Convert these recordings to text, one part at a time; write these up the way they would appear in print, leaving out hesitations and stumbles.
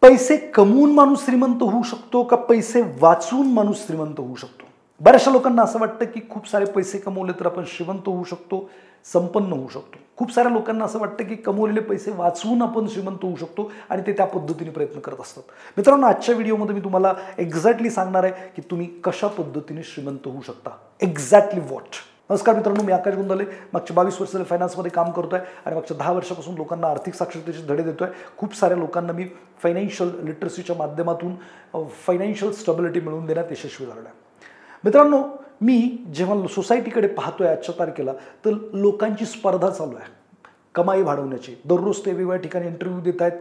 पैसे कमवून माणूस श्रीमंत होऊ शकतो का पैसे वाचून माणूस श्रीमंत होऊ शकतो? बऱ्याचशा लोकांना असं वाटतं की खूप सारे पैसे कमवले तर आपण श्रीमंत होऊ शकतो, संपन्न होऊ शकतो. खूप साऱ्या लोकांना असं वाटतं की कमवलेले पैसे वाचवून आपण श्रीमंत होऊ शकतो आणि ते त्या पद्धतीने प्रयत्न करत असतात. मित्रांनो, आजच्या व्हिडिओमध्ये मी तुम्हाला एक्झॅक्टली सांगणार आहे की तुम्ही कशा पद्धतीने श्रीमंत होऊ शकता. Exactly what. नमस्कार मित्रांनो, मी आकाश गुंदाले. मागच्या 22 वर्ष फायनान्समध्ये काम करतोय आणि मागच्या 10 वर्षापासून लोकांना आर्थिक साक्षरतेचे धडे देतोय. खूप साऱ्या लोकांना मी फायनान्शियल लिटरसीच्या माध्यमातून फायनान्शियल स्टेबिलिटी मिळवून देण्यात यशस्वी झालेलो आहे. मित्रांनो, मी जेव्हा सोसायटीकडे पाहतोय आजच्या तारखेला तर लोकांची स्पर्धा चालू आहे कमाई वाढवण्याची. दररोज ते वेगवेगळ्या ठिकाणी इंटरव्ह्यू देत आहेत,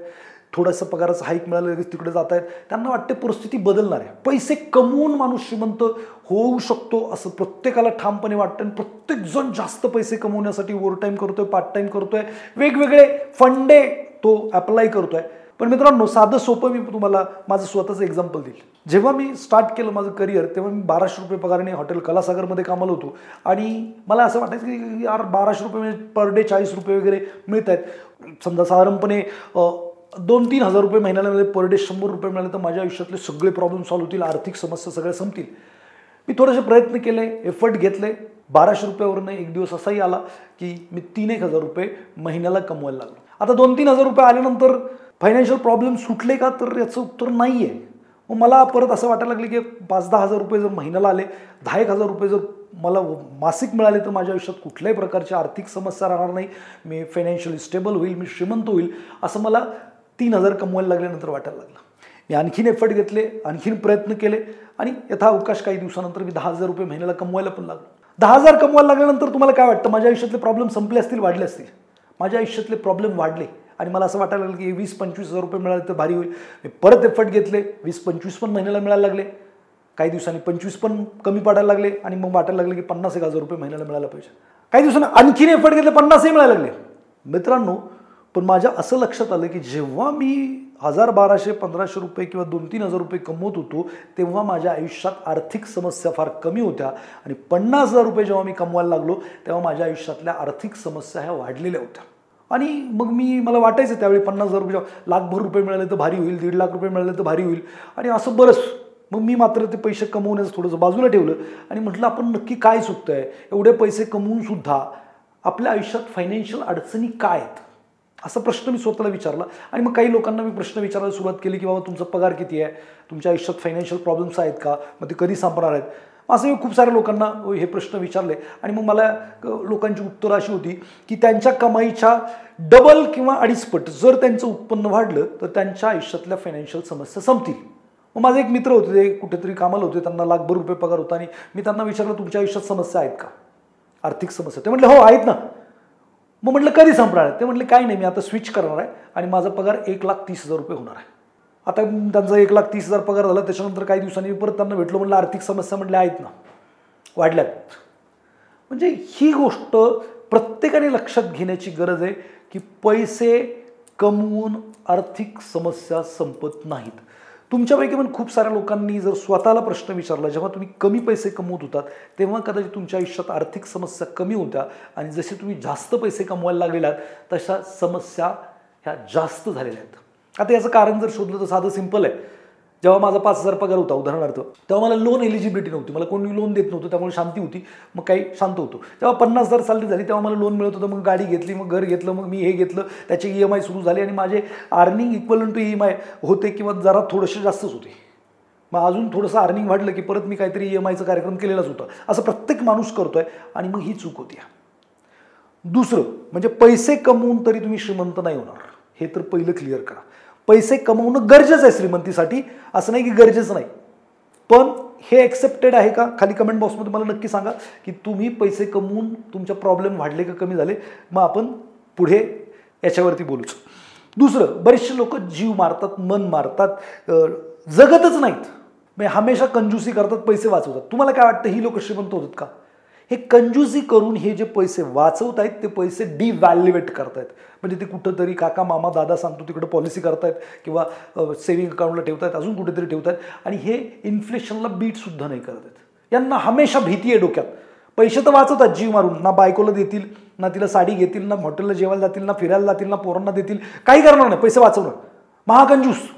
थोडंसं पगाराचं हाईक मिळालं लगेच तिकडे जात आहेत. त्यांना वाटते परिस्थिती बदलणार आहे, पैसे कमवून माणूस श्रीमंत होऊ शकतो असं प्रत्येकाला ठामपणे वाटतं. आणि प्रत्येकजण जास्त पैसे कमवण्यासाठी ओव्हरटाईम करतोय, पार्ट टाईम करतोय, वेगवेगळे फंडे तो अप्लाय करतोय. पण मित्रांनो, साधं सोपं मी तुम्हाला माझं स्वतःचं एक्झाम्पल देईल. जेव्हा मी स्टार्ट केलं माझं करिअर तेव्हा मी 1200 रुपये पगाराने हॉटेल कलासागरमध्ये कामाला होतो. आणि मला असं वाटायचं की यार 1200 रुपये पर डे 40 रुपये वगैरे मिळत आहेत. समजा साधारणपणे 2-3 हजार रुपये महिन्याला पर डे 100 रुपये मिळाले तर माझ्या आयुष्यातले सगळे प्रॉब्लेम सॉल्व्ह होतील, आर्थिक समस्या सगळ्या संपतील. मी थोडेसे प्रयत्न केले, एफर्ट घेतले. 1200 रुपयावरून एक दिवस असाही आला की मी 3-1 हजार रुपये महिन्याला कमवायला लागलो. आता 2-3 हजार रुपये आल्यानंतर फायनान्शियल प्रॉब्लेम सुटले का, तर याचं उत्तर नाही आहे. मग मला परत असं वाटायला लागलं की 5-10 हजार रुपये जर महिन्याला आले, 10-1 हजार रुपये जर मला मासिक मिळाले तर माझ्या आयुष्यात कुठल्याही प्रकारची आर्थिक समस्या राहणार नाही, मी फायनान्शियली स्टेबल होईल, मी श्रीमंत होईल, असं मला 3 हजार कमवायला लागल्यानंतर वाटायला लागलं. मी आणखीन एफर्ट घेतले, आणखीन प्रयत्न केले आणि यथावकाश काही दिवसानंतर मी 10 हजार रुपये महिन्याला कमवायला पण लागलो. 10 हजार कमवायला लागल्यानंतर तुम्हाला काय वाटतं, माझ्या आयुष्यातले प्रॉब्लेम संपले असतील, वाढले असतील? माझ्या आयुष्यातले प्रॉब्लेम वाढले आणि मला असं वाटायला लागलं की 20-25 हजार रुपये मिळाले तर भारी होईल. मी परत एफर्ट घेतले, 20-25 पण महिन्याला मिळायला लागले. काही दिवसांनी 25 पण कमी पडायला लागले आणि मग वाटायला लागले की 50-1 हजार रुपये महिन्याला मिळायला पाहिजे. काही दिवसांनी आणखीन एफर्ट घेतले, 50ही मिळायला लागले. मित्रांनो, पण माझ्या असं लक्षात आलं की जेव्हा मी 1000-1200-1500 रुपये किंवा 2-3 हजार रुपये कमवत होतो तेव्हा माझ्या आयुष्यात आर्थिक समस्या फार कमी होत्या आणि 50 हजार रुपये जेव्हा मी कमवायला लागलो तेव्हा माझ्या आयुष्यातल्या आर्थिक समस्या ह्या वाढलेल्या होत्या. आणि मग मला वाटायचं त्यावेळी 50 हजार रुपये, लाखभर रुपये मिळाले तर भारी होईल, 1.5 लाख रुपये मिळाले तर भारी होईल आणि असं बरंच. मग मी मात्र ते पैसे कमवण्याचं थोडंसं बाजूला ठेवलं आणि म्हटलं आपण नक्की काय चुकतंय, एवढे पैसे कमवून सुद्धा आपल्या आयुष्यात फायनान्शियल अडचणी काय आहेत, असा प्रश्न मी स्वतःला विचारला. आणि मग काही लोकांना मी प्रश्न विचारायला सुरुवात केली की बाबा तुमचा पगार किती आहे, तुमच्या आयुष्यात फायनान्शियल प्रॉब्लेम्स आहेत का, मग ते कधी संपणार आहेत, असं मी खूप साऱ्या लोकांना हे प्रश्न विचारले. आणि मग मला लोकांची उत्तरं अशी होती की त्यांच्या कमाईच्या डबल किंवा 2.5 पट जर त्यांचं उत्पन्न वाढलं तर त्यांच्या आयुष्यातल्या फायनान्शियल समस्या संपतील. मग माझे एक मित्र होते, ते कुठेतरी कामाला होते, त्यांना लाखभर रुपये पगार होता आणि मी त्यांना विचारलं तुमच्या आयुष्यात समस्या आहेत का, आर्थिक समस्या? ते म्हटले हो आहेत ना. मग म्हटलं कधी संपणार आहे? ते म्हटले काही नाही, मी आता स्विच करणार आहे आणि माझा पगार 1,30,000 रुपये होणार आहे. आता त्यांचा 1,30,000 पगार झाला. त्याच्यानंतर काही दिवसांनी परत त्यांना भेटलो, म्हटलं आर्थिक समस्या, म्हटल्या आहेत ना, वाढल्यात. म्हणजे ही गोष्ट प्रत्येकाने लक्षात घेण्याची गरज आहे की पैसे कमवून आर्थिक समस्या संपत नाहीत. तुमच्यापैकी पण खूप साऱ्या लोकांनी जर स्वतःला प्रश्न विचारला, जेव्हा तुम्ही कमी पैसे कमवत होतात तेव्हा कदाचित तुमच्या आयुष्यात आर्थिक समस्या कमी होत्या आणि जसे तुम्ही जास्त पैसे कमवायला लागलेला आहात तशा समस्या ह्या जास्त झालेल्या आहेत. आता याचं कारण जर शोधलं तर साधं सिंपल आहे. जेव्हा माझा 5,000 पगार होता उदाहरणार्थ, तेव्हा मला लोन एलिजिबिलिटी नव्हती, मला कोणी लोन देत नव्हतं, त्यामुळे शांती होती, मग काही शांत होतो. जेव्हा 50,000 सॅलरी झाली तेव्हा मला लोन मिळत होतं, मग गाडी घेतली, मग घर घेतलं, मग मी हे घेतलं, त्याचे EMI सुरू झाले आणि माझे अर्निंग इक्वलंट टू EMI होते किंवा जरा थोडेसे जास्तच होते. मग अजून थोडंसं अर्निंग वाढलं की परत मी काहीतरी EMIचा कार्यक्रम केलेलाच होता. असं प्रत्येक माणूस करतोय आणि मग ही चूक होती. दुसरं म्हणजे पैसे कमवून तरी तुम्ही श्रीमंत नाही होणार, हे तर पहिलं क्लिअर करा. पैसे कमवणं गरजेचं आहे श्रीमंतीसाठी, असं नाही की गरजेचं नाही. पण हे एक्सेप्टेड आहे का? खाली कमेंट बॉक्समध्ये मला नक्की सांगा की तुम्ही पैसे कमवून तुमचे प्रॉब्लेम वाढले का कमी झाले, मग आपण पुढे याच्यावरती बोलूच. दुसरं, बरेचसे लोक जीव मारतात, मन मारतात, जगतच नाहीत, म्हणजे हमेशा कंजूसी करतात, पैसे वाचवतात. तुम्हाला काय वाटतं ही लोक श्रीमंत होतात का? हे कंजूसी करून हे जे पैसे वाचवत आहेत ते पैसे डिव्हॅल्युएट करतायत. म्हणजे ते कुठंतरी काका मामा दादा सांगतो तिकडे पॉलिसी करतायत किंवा सेव्हिंग अकाउंटला ठेवतायत, अजून कुठेतरी ठेवतायत आणि हे इन्फ्लेशनला बीट सुद्धा नाही करत आहेत. यांना हमेशा भीती आहे डोक्यात. पैसे तर वाचवतात जीव मारून, ना बायकोला देतील, ना तिला साडी घेतील, ना हॉटेलला जेवायला जातील, ना फिरायला जातील, ना पोरांना देतील, काही करणार नाही, पैसे वाचवणार. महाकंजूस.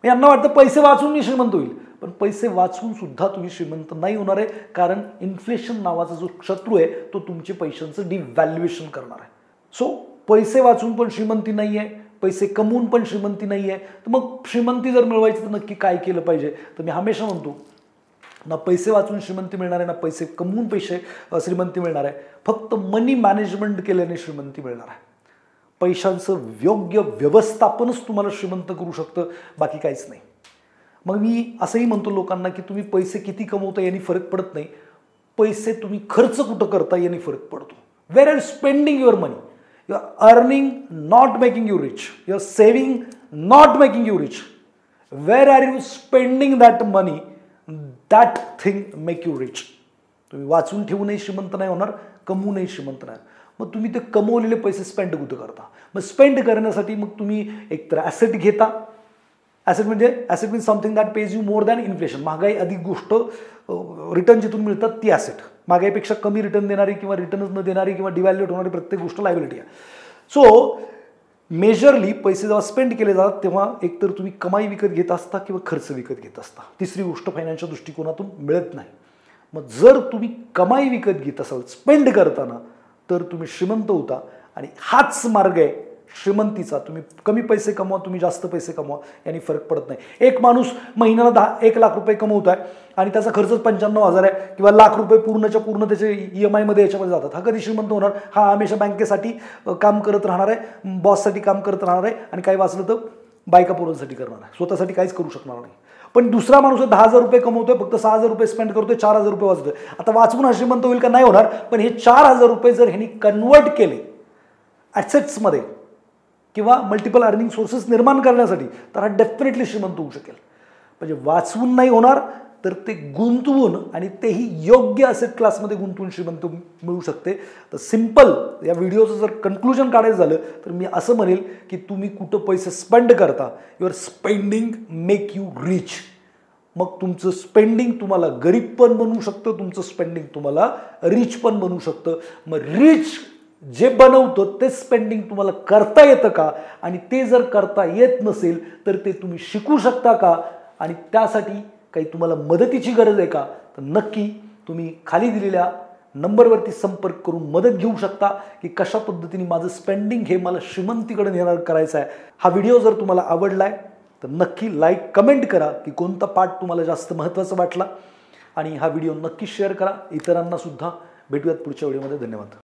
यांना वाटतं पैसे वाचून मी श्रीमंत होईल, पण पैसे वाचून सुद्धा तुम्ही श्रीमंत नाही होणार आहे, कारण इन्फ्लेशन नावाचा जो शत्रू आहे तो तुमचे पैशांचं डिव्हॅल्युएशन करणार आहे. सो पैसे वाचून पण श्रीमंती नाही आहे, पैसे कमवून पण श्रीमंती नाही आहे. तर मग श्रीमंती जर मिळवायची तर नक्की काय केलं पाहिजे? तर मी हमेशा म्हणतो, ना पैसे वाचून श्रीमंती मिळणार आहे, ना पैसे कमवून श्रीमंती मिळणार आहे. फक्त मनी मॅनेजमेंट केल्याने श्रीमंती मिळणार आहे. पैशांचं योग्य व्यवस्थापनच तुम्हाला श्रीमंत करू शकतं, बाकी काहीच नाही. मग मी असंही म्हणतो लोकांना की तुम्ही पैसे किती कमवता याने फरक पडत नाही, पैसे तुम्ही खर्च कुठं करता याने फरक पडतो. Where are spending your money? You are earning not making you rich, you are saving not making you rich. Where are you spending that money, that thing make you rich. तुम्ही वाचून ठेवूनही श्रीमंत नाही होणार, कमवूनही श्रीमंत नाही. मग तुम्ही ते कमवलेले पैसे स्पेंड कुठं करता? मग स्पेंड करण्यासाठी मग तुम्ही एकतर ॲसेट घेता. Asset means something that pays you more than inflation. महागाई अधिक गोष्ट रिटर्न जिथून मिळतात ती ॲसेट. महागाईपेक्षा कमी रिटर्न देणारी किंवा रिटर्नच न देणारी किंवा डिव्हॅल्युएट होणारी प्रत्येक गोष्ट लायबिलिटी आहे. सो मेजरली पैसे जेव्हा स्पेंड केले जातात तेव्हा एकतर तुम्ही कमाई विकत घेत असता किंवा खर्च विकत घेत असता. तिसरी गोष्ट फायनान्शियल दृष्टिकोनातून मिळत नाही. मग जर तुम्ही कमाई विकत घेत असाल स्पेंड करताना तर तुम्ही श्रीमंत होता, आणि हाच मार्ग आहे श्रीमंतीचा. तुम्ही कमी पैसे कमवा, तुम्ही जास्त पैसे कमवा, यांनी फरक पडत नाही. एक माणूस महिन्याला 1 लाख रुपये कमवत आहे आणि त्याचा खर्च 95,000 आहे किंवा लाख रुपये पूर्णच्या पूर्ण त्याचे EMI मध्ये याच्यामध्ये जातात. हा कधी श्रीमंत होणार? हा हमेशा बँकेसाठी काम करत राहणार आहे, बॉससाठी काम करत राहणार आहे, आणि काही वाचलं तर बायका पोरांसाठी करणार आहे, स्वतःसाठी काहीच करू शकणार नाही. पण दुसरा माणूस 10,000 रुपये कमवतोय, फक्त 6,000 रुपये स्पेंड करतोय, 4,000 रुपये वाचतोय. आता वाचून हा श्रीमंत होईल का? नाही होणार. पण हे 4,000 रुपये जर ह्यांनी कन्वर्ट केले ॲसेट्समध्ये किंवा मल्टिपल अर्निंग सोर्सेस निर्माण करण्यासाठी, तर हा डेफिनेटली श्रीमंत होऊ शकेल. म्हणजे वाचवून नाही होणार, तर ते गुंतवून, आणि तेही योग्य असेट क्लासमध्ये गुंतवून श्रीमंत मिळू शकते. तर सिम्पल या व्हिडिओचं जर कन्क्लुजन काढायचं झालं तर मी असं म्हणेल की तुम्ही कुठं पैसे स्पेंड करता, your spending make you rich. मग तुमचं स्पेंडिंग तुम्हाला गरीब पण बनवू शकतं, तुमचं स्पेंडिंग तुम्हाला रिच पण बनवू शकतं. मग रिच जे बनवतं ते स्पेंडिंग तुम्हाला करता येतं का? आणि ते जर करता येत नसेल तर ते तुम्ही शिकू शकता का? आणि त्यासाठी काही तुम्हाला मदतीची गरज आहे का? तर नक्की तुम्ही खाली दिलेल्या नंबरवरती संपर्क करून मदत घेऊ शकता की कशा पद्धतीने माझं स्पेंडिंग हे मला श्रीमंतीकडे नेणार करायचं आहे. हा व्हिडिओ जर तुम्हाला आवडलाय तर नक्की लाईक कमेंट करा की कोणता पार्ट तुम्हाला जास्त महत्त्वाचा वाटला, आणि हा व्हिडिओ नक्की शेअर करा इतरांना सुद्धा. भेटूयात पुढच्या व्हिडिओमध्ये. धन्यवाद.